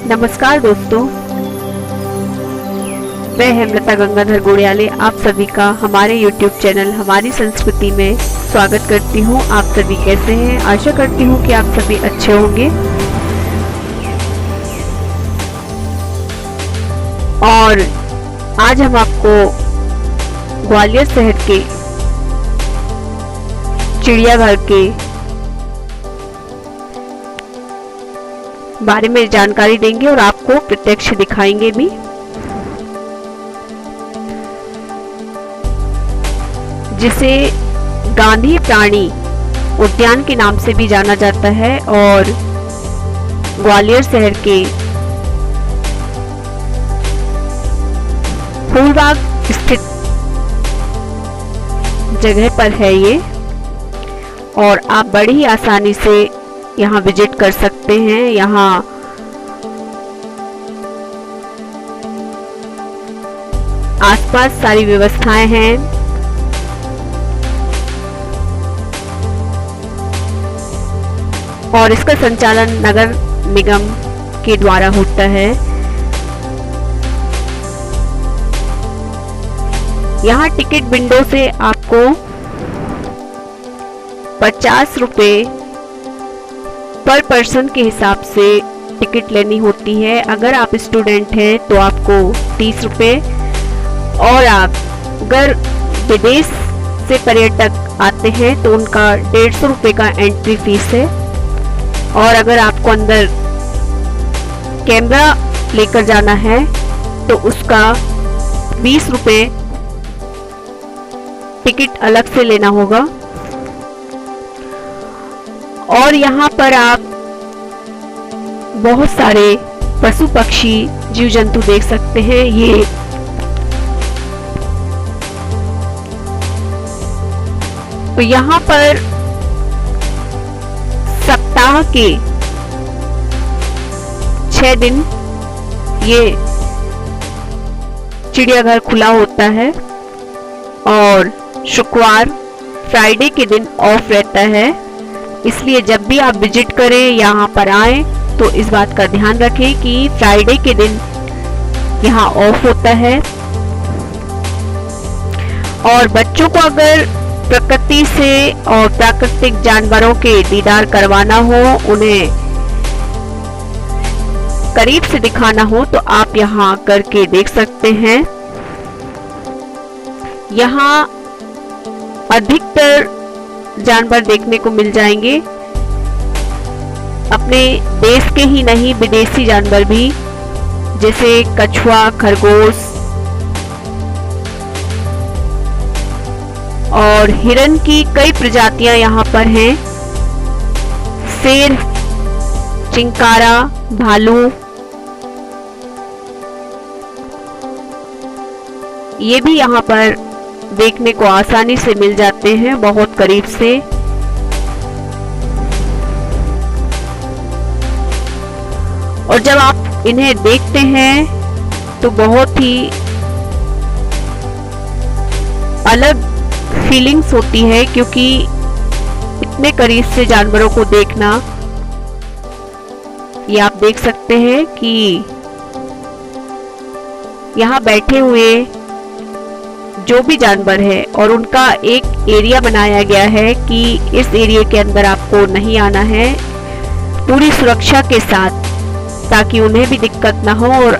नमस्कार दोस्तों, मैं हेमलता गंगाधर गोड़ियाले आप सभी का हमारे YouTube चैनल हमारी संस्कृति में स्वागत करती हूँ। आप सभी कैसे हैं? आशा करती हूँ कि आप सभी अच्छे होंगे। और आज हम आपको ग्वालियर शहर के चिड़ियाघर के बारे में जानकारी देंगे और आपको प्रत्यक्ष दिखाएंगे भी। जिसे गांधी प्राणी उद्यान के नाम से भी जाना जाता है और ग्वालियर शहर के फूलबाग स्थित जगह पर है ये, और आप बड़ी ही आसानी से यहाँ विजिट कर सकते हैं। यहाँ आसपास सारी व्यवस्थाएं हैं। और इसका संचालन नगर निगम के द्वारा होता है। यहाँ टिकट विंडो से आपको 50 रुपए पर पर्सन के हिसाब से टिकट लेनी होती है। अगर आप स्टूडेंट हैं तो आपको 30 रुपए, और आप अगर विदेश से पर्यटक आते हैं तो उनका 150 रुपए का एंट्री फीस है। और अगर आपको अंदर कैमरा लेकर जाना है तो उसका 20 रुपए टिकट अलग से लेना होगा। और यहाँ पर आप बहुत सारे पशु पक्षी जीव जंतु देख सकते हैं। ये तो यहाँ पर सप्ताह के 6 दिन ये चिड़ियाघर खुला होता है और शुक्रवार फ्राइडे के दिन ऑफ रहता है। इसलिए जब भी आप विजिट करें, यहाँ पर आएं, तो इस बात का ध्यान रखें कि फ्राइडे के दिन यहाँ ऑफ होता है। और बच्चों को अगर प्रकृति से और प्राकृतिक जानवरों के दीदार करवाना हो, उन्हें करीब से दिखाना हो, तो आप यहाँ करके देख सकते हैं। यहाँ अधिकतर जानवर देखने को मिल जाएंगे, अपने देश के ही नहीं विदेशी जानवर भी, जैसे कछुआ, खरगोश और हिरण की कई प्रजातियां यहाँ पर हैं। शेर, चिंकारा, भालू, ये भी यहाँ पर देखने को आसानी से मिल जाते हैं, बहुत करीब से। और जब आप इन्हें देखते हैं तो बहुत ही अलग फीलिंग्स होती है, क्योंकि इतने करीब से जानवरों को देखना, ये आप देख सकते हैं कि यहाँ बैठे हुए जो भी जानवर है और उनका एक एरिया बनाया गया है कि इस एरिया के अंदर आपको नहीं आना है, पूरी सुरक्षा के साथ, ताकि उन्हें भी दिक्कत ना हो और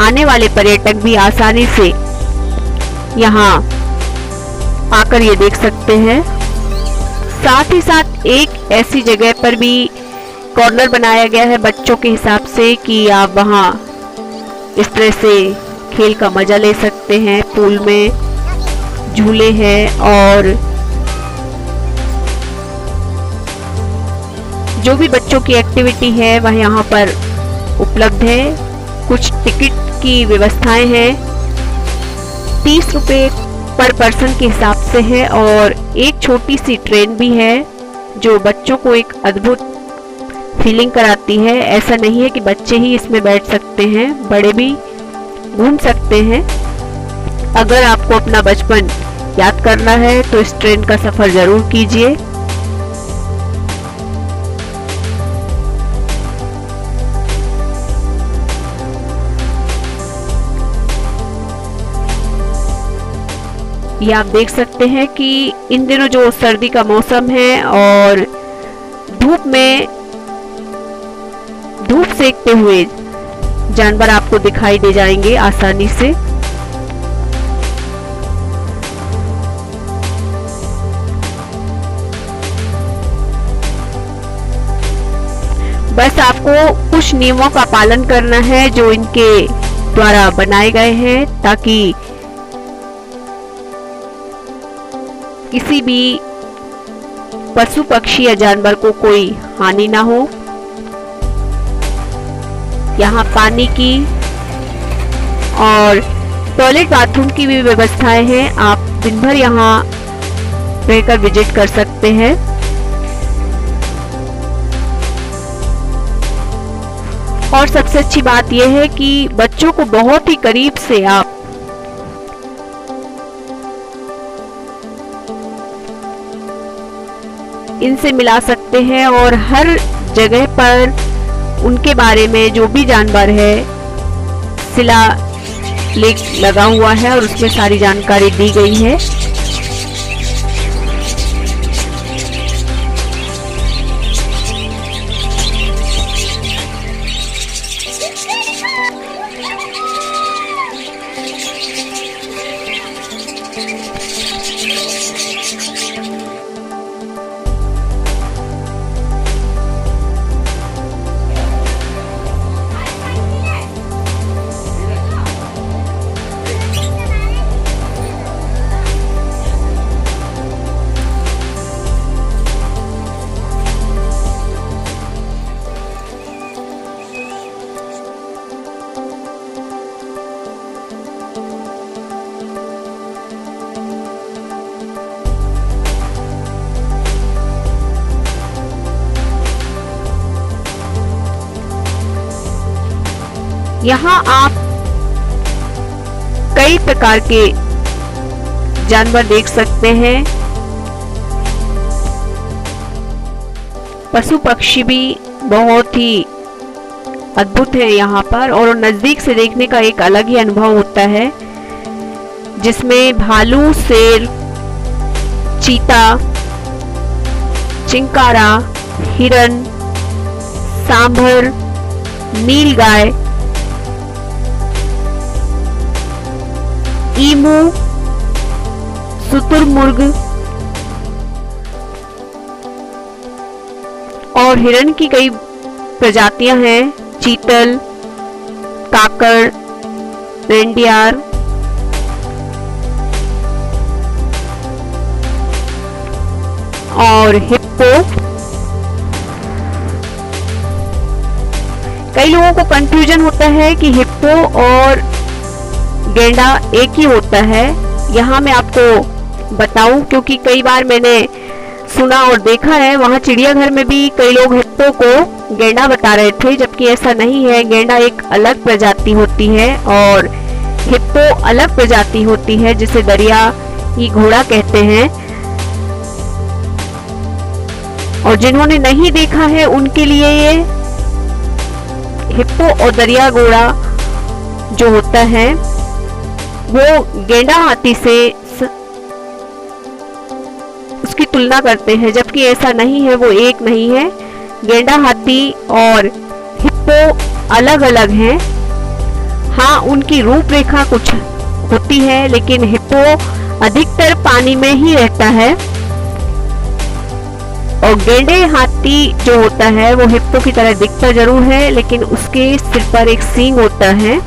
आने वाले पर्यटक भी आसानी से यहाँ आकर ये देख सकते हैं। साथ ही साथ एक ऐसी जगह पर भी कॉर्नर बनाया गया है बच्चों के हिसाब से कि आप वहाँ इस तरह से खेल का मजा ले सकते हैं। पूल में झूले हैं और जो भी बच्चों की एक्टिविटी है वह यहाँ पर उपलब्ध है। कुछ टिकट की व्यवस्थाएं हैं, 30 रुपए पर पर्सन के हिसाब से है। और एक छोटी सी ट्रेन भी है जो बच्चों को एक अद्भुत फीलिंग कराती है। ऐसा नहीं है कि बच्चे ही इसमें बैठ सकते हैं, बड़े भी घूम सकते हैं। अगर आपको अपना बचपन याद करना है तो इस ट्रेन का सफर जरूर कीजिए। ये आप देख सकते हैं कि इन दिनों जो सर्दी का मौसम है और धूप सेकते हुए जानवर आपको दिखाई दे जाएंगे आसानी से। बस आपको कुछ नियमों का पालन करना है जो इनके द्वारा बनाए गए हैं, ताकि किसी भी पशु पक्षी या जानवर को कोई हानि ना हो। यहाँ पानी की और टॉयलेट बाथरूम की भी व्यवस्थाएं हैं। आप दिन भर यहाँ रहकर विजिट कर सकते हैं। और सबसे अच्छी बात यह है कि बच्चों को बहुत ही करीब से आप इनसे मिला सकते हैं और हर जगह पर उनके बारे में जो भी जानवर है शिलालेख लगा हुआ है और उसमें सारी जानकारी दी गई है। यहाँ आप कई प्रकार के जानवर देख सकते हैं। पशु पक्षी भी बहुत ही अद्भुत है यहाँ पर, और नजदीक से देखने का एक अलग ही अनुभव होता है, जिसमें भालू, शेर, चीता, चिंकारा, हिरन, सांभर, नीलगाय, ईमू, शुतुरमुर्ग और हिरन की कई प्रजातियां हैं। चीतल, काकड़, रेंडियर और हिप्पो। कई लोगों को कंफ्यूजन होता है कि हिप्पो और गैंडा एक ही होता है। यहाँ मैं आपको बताऊं, क्योंकि कई बार मैंने सुना और देखा है, वहाँ चिड़ियाघर में भी कई लोग हिप्पो को गैंडा बता रहे थे, जबकि ऐसा नहीं है। गैंडा एक अलग प्रजाति होती है और हिप्पो अलग प्रजाति होती है, जिसे दरियाई घोड़ा कहते हैं। और जिन्होंने नहीं देखा है उनके लिए ये हिप्पो और दरिया घोड़ा जो होता है वो गैंडा हाथी से उसकी तुलना करते हैं, जबकि ऐसा नहीं है, वो एक नहीं है। गैंडा हाथी और हिप्पो अलग अलग हैं। हाँ, उनकी रूपरेखा कुछ होती है, लेकिन हिप्पो अधिकतर पानी में ही रहता है और गैंडे हाथी जो होता है वो हिप्पो की तरह दिखता जरूर है, लेकिन उसके सिर पर एक सींग होता है।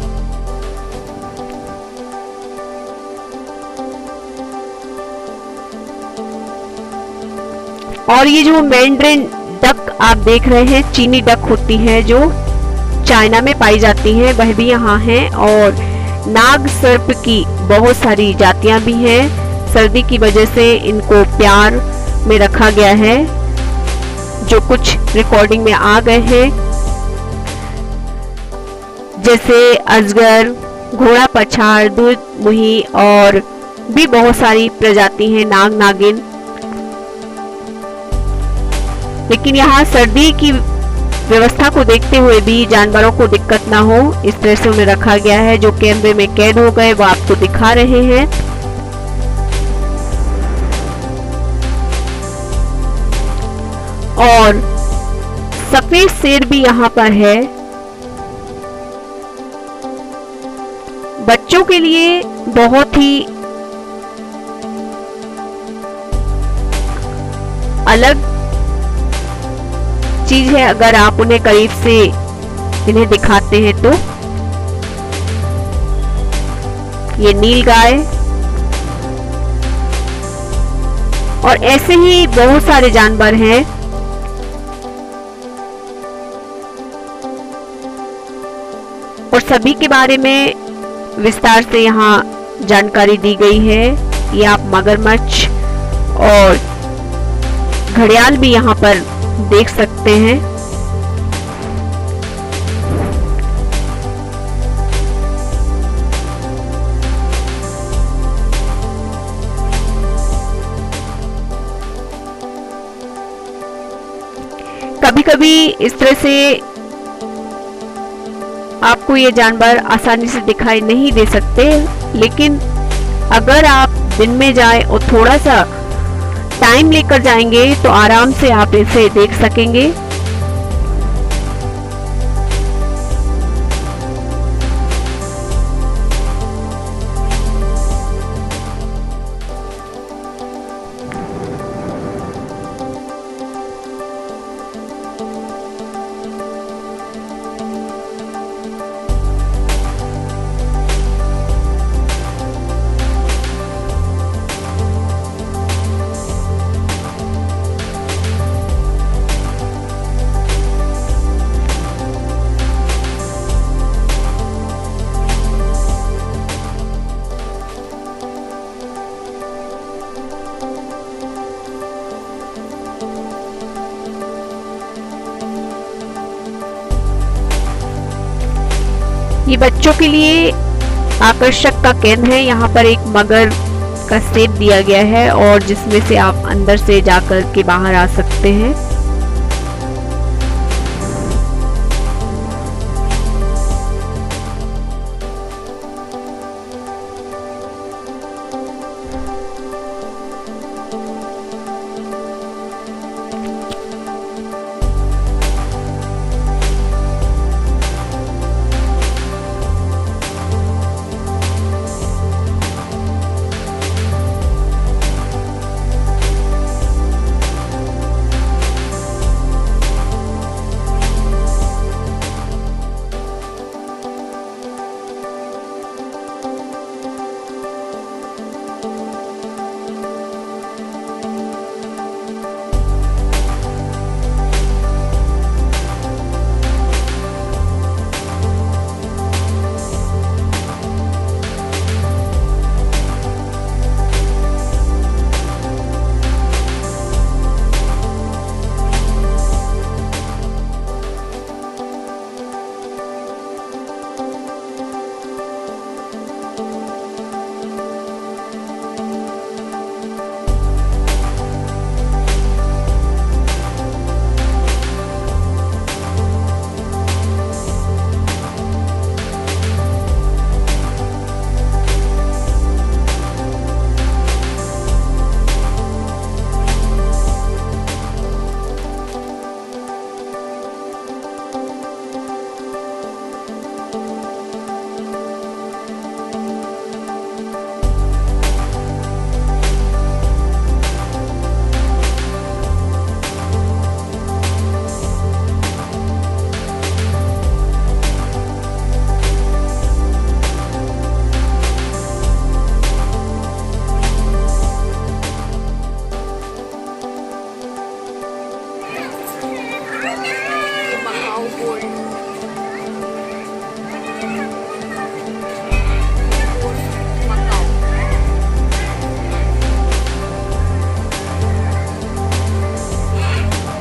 और ये जो मैंड्रिन डक आप देख रहे हैं, चीनी डक होती है जो चाइना में पाई जाती है, वह भी यहाँ है। और नाग सर्प की बहुत सारी जातियां भी हैं। सर्दी की वजह से इनको प्यार में रखा गया है, जो कुछ रिकॉर्डिंग में आ गए हैं, जैसे अजगर, घोड़ा पछाड़, दूध मुही और भी बहुत सारी प्रजाति हैं, नाग, नागिन। लेकिन यहाँ सर्दी की व्यवस्था को देखते हुए भी जानवरों को दिक्कत ना हो, इस तरह से उन्हें रखा गया है। जो कैमरे में कैद हो गए वो आपको दिखा रहे हैं। और सफेद शेर भी यहाँ पर है। बच्चों के लिए बहुत ही अलग चीज है अगर आप उन्हें करीब से इन्हें दिखाते हैं तो। ये नील गाय और ऐसे ही बहुत सारे जानवर हैं। और सभी के बारे में विस्तार से यहाँ जानकारी दी गई है। ये आप मगरमच्छ और घड़ियाल भी यहाँ पर देख सकते हैं। कभी कभी इस तरह से आपको ये जानवर आसानी से दिखाई नहीं दे सकते, लेकिन अगर आप दिन में जाएं और थोड़ा सा टाइम लेकर जाएंगे तो आराम से आप इसे देख सकेंगे। ये बच्चों के लिए आकर्षक का केंद्र है। यहाँ पर एक मगर का शेप दिया गया है और जिसमें से आप अंदर से जाकर के बाहर आ सकते हैं।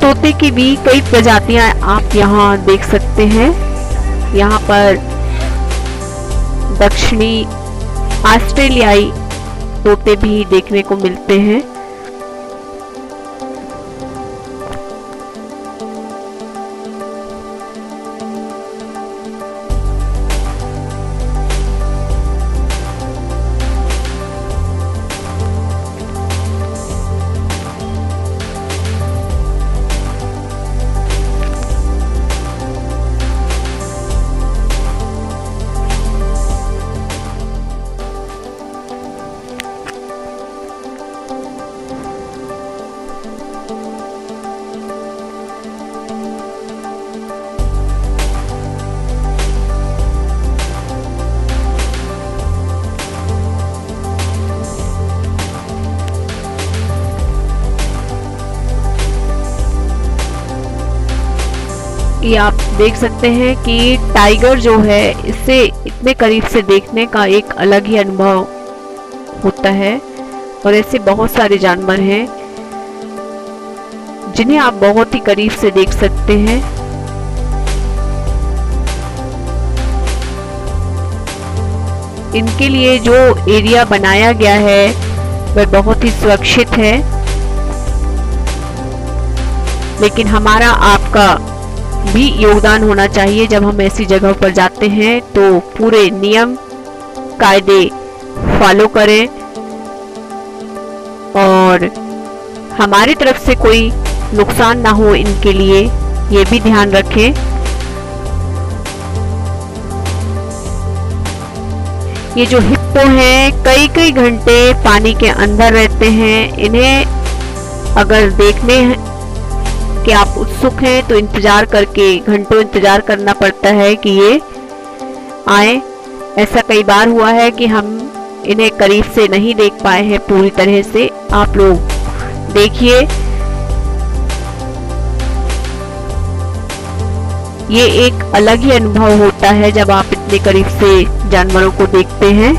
तोते की भी कई प्रजातियां आप यहाँ देख सकते हैं। यहाँ पर दक्षिणी ऑस्ट्रेलियाई तोते भी देखने को मिलते हैं। ये आप देख सकते हैं कि टाइगर जो है, इससे इतने करीब से देखने का एक अलग ही अनुभव होता है। और ऐसे बहुत सारे जानवर हैं जिन्हें आप बहुत ही करीब से देख सकते हैं। इनके लिए जो एरिया बनाया गया है वह बहुत ही सुरक्षित है, लेकिन हमारा आपका भी योगदान होना चाहिए। जब हम ऐसी जगह पर जाते हैं तो पूरे नियम कायदे फॉलो करें और हमारी तरफ से कोई नुकसान ना हो इनके लिए, ये भी ध्यान रखें। ये जो हिप्पो हैं कई कई घंटे पानी के अंदर रहते हैं। इन्हें अगर देखने कि आप उत्सुक हैं तो इंतजार करके घंटों इंतजार करना पड़ता है कि ये आए। ऐसा कई बार हुआ है कि हम इन्हें करीब से नहीं देख पाए हैं पूरी तरह से। आप लोग देखिए, ये एक अलग ही अनुभव होता है जब आप इतने करीब से जानवरों को देखते हैं।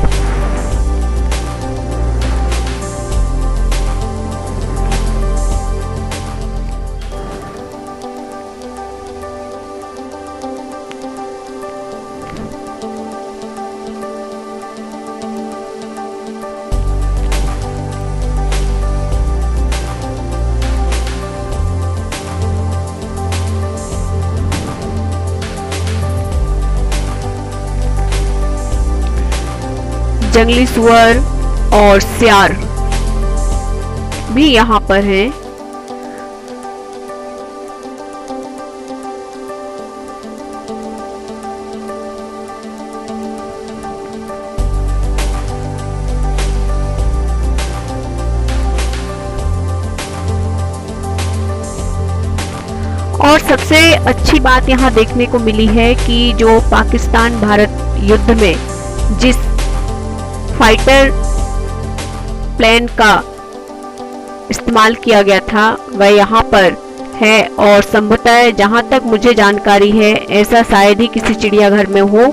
जंगली सुअर और सियार भी यहाँ पर हैं। और सबसे अच्छी बात यहाँ देखने को मिली है कि जो पाकिस्तान भारत युद्ध में जिस फाइटर प्लेन का इस्तेमाल किया गया था वह यहाँ पर है। और संभवतः जहाँ तक मुझे जानकारी है ऐसा शायद ही किसी चिड़ियाघर में हो।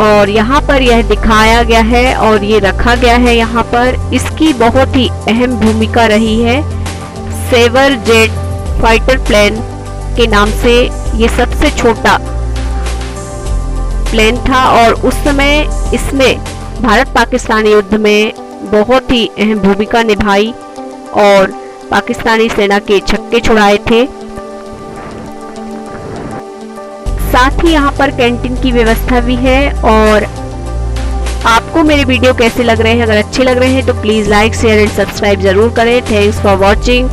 और यहाँ पर यह दिखाया गया है और ये रखा गया है यहाँ पर। इसकी बहुत ही अहम भूमिका रही है। सेवर जेट फाइटर प्लेन के नाम से ये सबसे छोटा प्लेन था और उस समय इसने भारत पाकिस्तान युद्ध में बहुत ही अहम भूमिका निभाई और पाकिस्तानी सेना के छक्के छुड़ाए थे। साथ ही यहाँ पर कैंटीन की व्यवस्था भी है। और आपको मेरे वीडियो कैसे लग रहे हैं? अगर अच्छे लग रहे हैं तो please like share and subscribe जरूर करें। Thanks for watching.